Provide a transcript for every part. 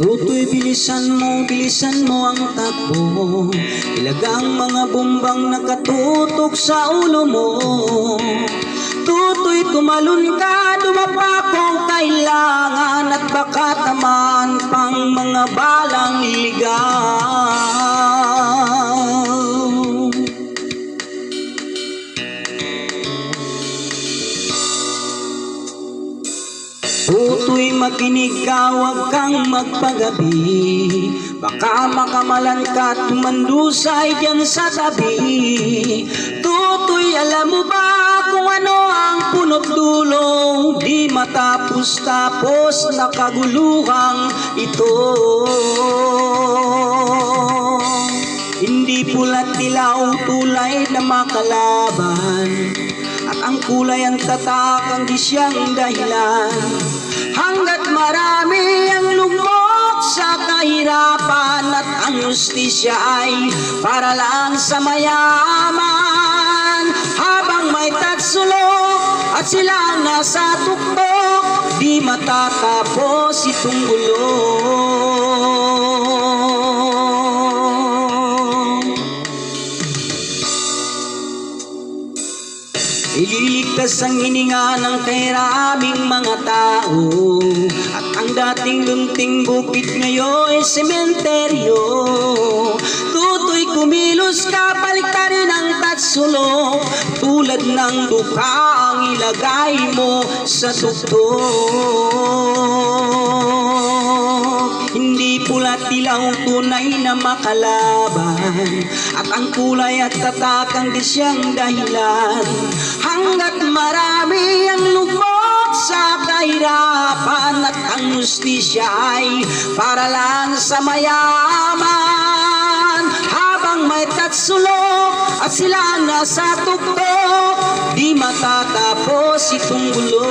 Tutoy, bilisan mo ang takbo. Ilagang mga bumbang nakatutok sa ulo mo. Tutoy, tumalon ka, dumapa kung kailangan, at baka tamaan pang mga balang ligaw. Tutoy, makinig ka, huwag kang magpagabi. Baka makamalan ka, tumandusay dyan sa tabi. Tutoy, alam mo ba kung ano ang punot dulo? Di matapos-tapos na kaguluhang ito. Hindi pula't dilaw, tulay na makalaban, at ang kulay ang tatak, ang di siyang dahilan. Hanggat marami ang lugmok sa kahirapan, at ang justisya ay para lang sa mayaman. Habang may tatsulok at sila ang nasa tuktok, di matatapos itong gulo. Ililigtas ang hininga ng kairaming mga tao, at ang dating lunting bukid ngayon ay sementeryo. Tutoy, kumilos ka, baliktarin ang tatsulok. Tulad ng duka ang ilagay mo sa tuktok. Hindi pula't dilaw, tunay na makalaban, at ang kulay at tatak ang di siyang dahilan. Hanggat marami ang lugmok sa kahirapan, at ang justisya ay para lang sa mayaman. Habang may tatsulok at sila nasa tuktok, di matatapos itong gulo.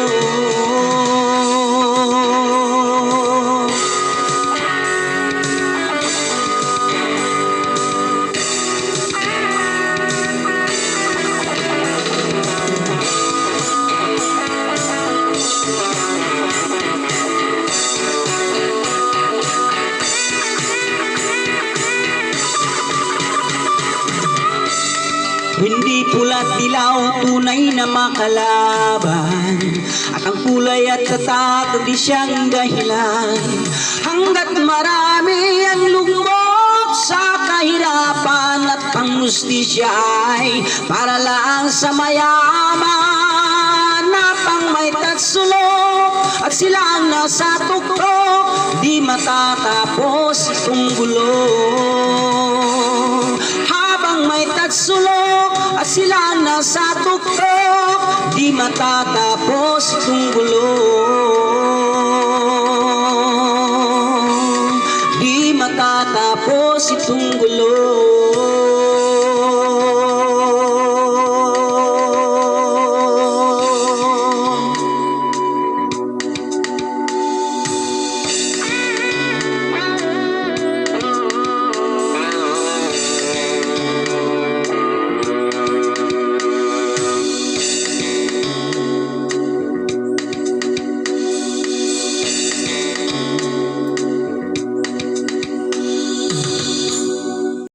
Hindi pula't dilaw, tunay na makalaban, at ang kulay at tatak di siyang dahilan. Hanggat marami ang lugmok sa kahirapan, at ang justisya ay para lang sa mayaman. Napang may tatsulok at sila ang nasa tuktok, di matatapos itong gulo. Habang may tatsulok at sila nasa tuktok, di matatapos itong gulo.